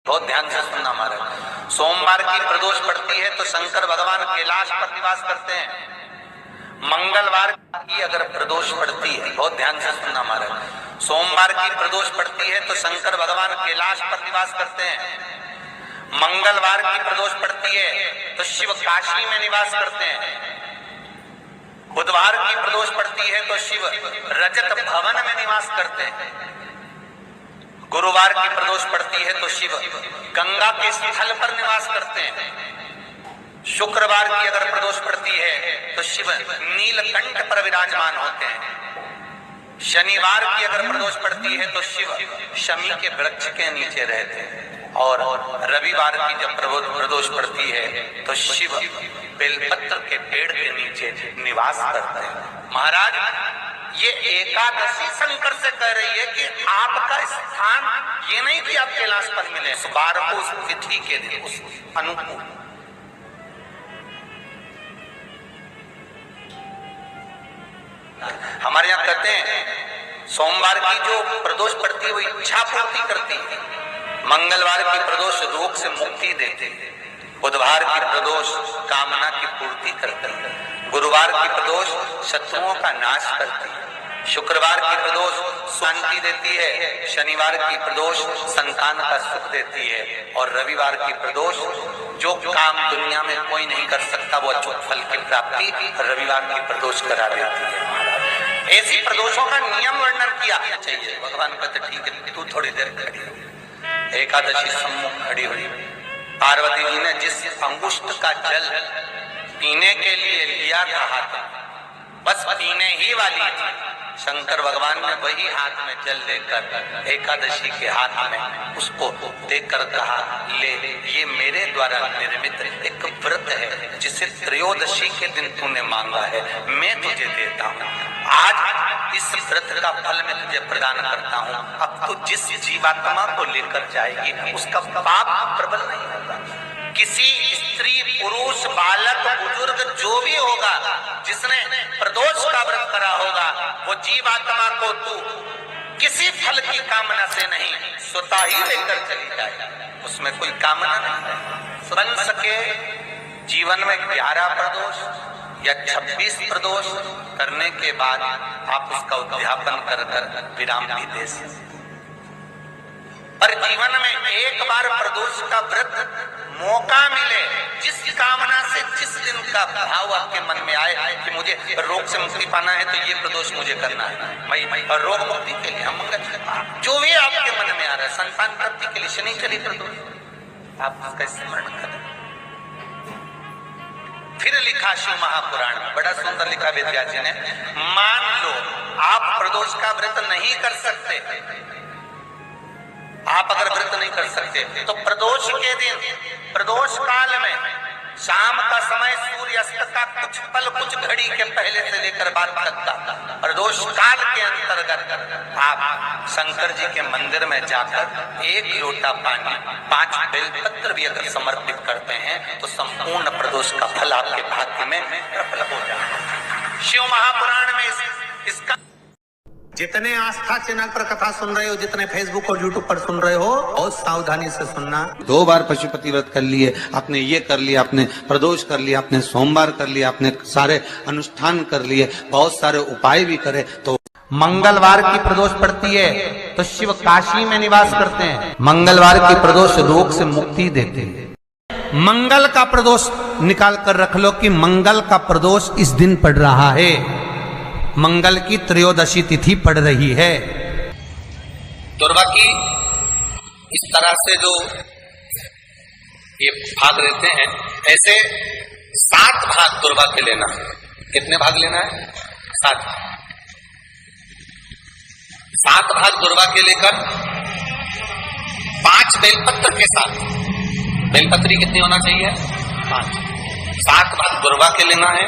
बहुत ध्यान से सुनना महाराज। सोमवार की प्रदोष पड़ती है तो शंकर भगवान कैलाश पर निवास करते हैं। मंगलवार की अगर प्रदोष पड़ती है, बहुत ध्यान से सुनना महाराज, सोमवार की प्रदोष पड़ती है तो शंकर भगवान कैलाश पर निवास करते हैं। मंगलवार की प्रदोष पड़ती है तो शिव काशी में निवास करते हैं। बुधवार की प्रदोष पड़ती है तो शिव रजत भवन में निवास करते हैं। गुरुवार की प्रदोष पड़ती है तो शिव गंगा के स्थल पर निवास करते हैं। शुक्रवार की अगर प्रदोष पड़ती है तो शिव नीलकंठ पर विराजमान होते हैं। शनिवार की अगर प्रदोष पड़ती है तो शिव शमी के वृक्ष के नीचे रहते हैं। और रविवार की जब प्रदोष पड़ती है तो शिव बेलपत्र के पेड़ के नीचे निवास करते हैं। महाराज, ये एकादशी शंकर से कह रही है कि आपका स्थान ये नहीं कि आप कैलाश पर मिले, उस बार को, उस तिथि के दिन, उस अनुकूल। हमारे यहाँ कहते हैं सोमवार की जो प्रदोष पड़ती है वो इच्छा पूर्ति करती है। मंगलवार की प्रदोष रोग से मुक्ति देती है। बुधवार की प्रदोष कामना की पूर्ति करती है। गुरुवार की प्रदोष शत्रुओं का नाश करती है। शुक्रवार की प्रदोष शांति देती है। शनिवार की प्रदोष संतान का सुख देती है। और रविवार की प्रदोष जो काम दुनिया में कोई नहीं कर सकता वो अचूक फल की प्राप्ति रविवार की प्रदोष करा देती है। ऐसी प्रदोषों का नियम वर्णन किया चाहिए। भगवान कहते ठीक है, तू थोड़ी देर खड़ी हो। एकादशी सम्मुख खड़ी हुई। पार्वती जी ने जिस अंगुष्ठ का जल पीने के लिए लिया था हाथ में, बस पीने ही वाली थी, शंकर भगवान ने वही हाथ में जल लेकर एकादशी के हाथ में उसको देकर कहा, ले, ये मेरे द्वारा निर्मित एक व्रत है जिसे त्रयोदशी के दिन तूने मांगा है, मैं तुझे देता हूँ। आज इस व्रत का फल मैं तुझे प्रदान करता हूँ। अब तू जिस जीवात्मा को लेकर जाएगी उसका पाप प्रबल नहीं होगा। किसी स्त्री, पुरुष, बालक, बुजुर्ग जो भी होगा जिसने प्रदोष का व्रत करा होगा वो जीवात्मा को तू किसी फल की कामना से नहीं, स्वतः ही लेकर चली जाए। उसमें कोई कामना नहीं है। बन सके जीवन में 11 प्रदोष या 26 प्रदोष करने के बाद आप उसका उद्यापन कर विराम भी दे सकते। पर जीवन में एक बार प्रदोष का व्रत मौका मिले, जिस कामना से जिस दिन का भाव आपके मन में आए कि मुझे रोग से मुक्ति पाना है तो ये प्रदोष मुझे करना है, मैं रोग मुक्ति के लिए, हम जो भी आपके मन में आ रहा है, संतान प्राप्ति के लिए शनिचरी प्रदोष, आप उसका स्मरण करें। फिर लिखा शिव महापुराण में, बड़ा सुंदर लिखा वेदव्यास जी ने, मान लो आप प्रदोष का व्रत नहीं कर सकते, आप अगर व्रत नहीं कर सकते तो प्रदोष के दिन, प्रदोष काल में शाम का समय सूर्यास्त का कुछ पल, कुछ घड़ी के पहले से लेकर बाद तक का प्रदोष काल के अंतर्गत आप शंकर जी के मंदिर में जाकर 1 लोटा पानी, 5 बेलपत्र भी अगर समर्पित करते हैं तो संपूर्ण प्रदोष का फल आपके भाग्य में प्रबल हो जाए। शिव महापुराण में इसका, जितने आस्था चैनल पर कथा सुन रहे हो, जितने फेसबुक और यूट्यूब पर सुन रहे हो, बहुत सावधानी से सुनना। 2 बार पशुपति व्रत कर लिए आपने, ये कर लिया आपने, प्रदोष कर लिया आपने, सोमवार कर लिया आपने, सारे अनुष्ठान कर लिए, बहुत सारे उपाय भी करे। तो मंगलवार की प्रदोष पड़ती है तो शिव काशी में निवास करते हैं। मंगलवार की प्रदोष रोग से मुक्ति देते हैं। मंगल का प्रदोष निकाल कर रख लो कि मंगल का प्रदोष इस दिन पड़ रहा है, मंगल की त्रयोदशी तिथि पड़ रही है। दुर्वा की इस तरह से जो ये भाग लेते हैं, ऐसे 7 भाग दुर्वा के लेना है। कितने भाग लेना है? 7 भाग दुर्वा के लेकर 5 बेलपत्र के साथ, बेलपत्री कितनी होना चाहिए? 5। 7 भाग दुर्वा के लेना है,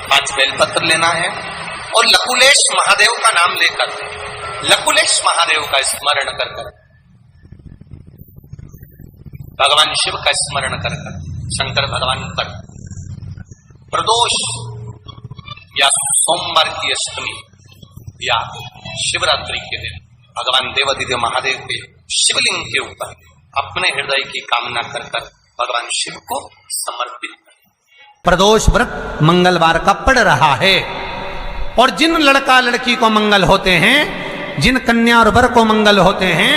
5 बेलपत्र लेना है और लकुलेश महादेव का नाम लेकर, लकुलेश महादेव का स्मरण कर कर, भगवान शिव का स्मरण कर कर, शंकर भगवान पर प्रदोष या सोमवार की अष्टमी या शिवरात्रि के दिन भगवान देवाधिदेव महादेव के शिवलिंग के ऊपर अपने हृदय की कामना कर कर भगवान शिव को समर्पित कर। प्रदोष व्रत मंगलवार का पड़ रहा है और जिन लड़का लड़की को मंगल होते हैं, जिन कन्या और वर को मंगल होते हैं,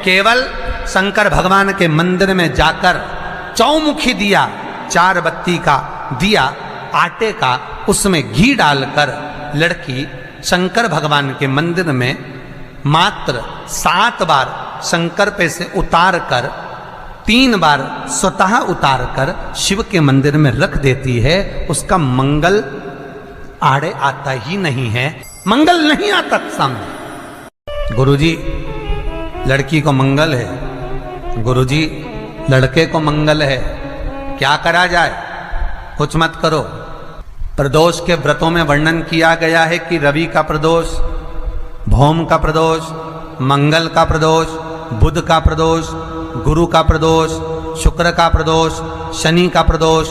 केवल शंकर भगवान के मंदिर में जाकर चौमुखी दिया, 4 बत्ती का दिया आटे का, उसमें घी डालकर लड़की शंकर भगवान के मंदिर में मात्र 7 बार शंकर पे से उतार कर 3 बार स्वतः उतार कर शिव के मंदिर में रख देती है, उसका मंगल आड़े आता ही नहीं है, मंगल नहीं आता सामने। गुरुजी लड़की को मंगल है, गुरुजी लड़के को मंगल है, क्या करा जाए? कुछ मत करो। प्रदोष के व्रतों में वर्णन किया गया है कि रवि का प्रदोष, भौम का प्रदोष, मंगल का प्रदोष, बुध का प्रदोष, गुरु का प्रदोष, शुक्र का प्रदोष, शनि का प्रदोष।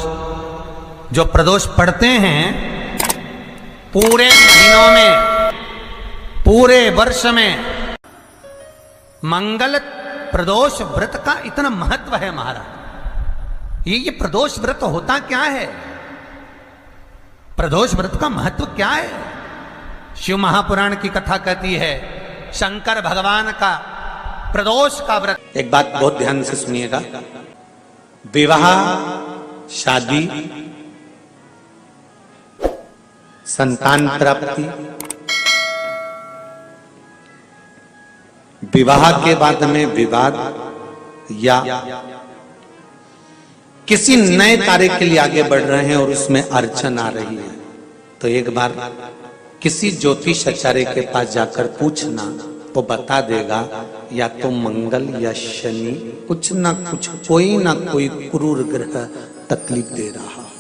जो प्रदोष पड़ते हैं पूरे महीनों में, पूरे वर्ष में, मंगल प्रदोष व्रत का इतना महत्व है महाराज। ये प्रदोष व्रत होता क्या है? प्रदोष व्रत का महत्व क्या है? शिव महापुराण की कथा कहती है शंकर भगवान का प्रदोष का व्रत। एक बात बहुत ध्यान से सुनिएगा, विवाह, शादी, संतान प्राप्ति, विवाह के बाद में विवाद या किसी नए कार्य के लिए आगे बढ़ रहे हैं और उसमें अड़चन आ रही है, तो एक बार किसी ज्योतिषाचार्य के पास जाकर पूछना, वो बता देगा या तो मंगल या शनि कुछ ना कुछ, कोई ना कोई क्रूर ग्रह तकलीफ दे रहा है।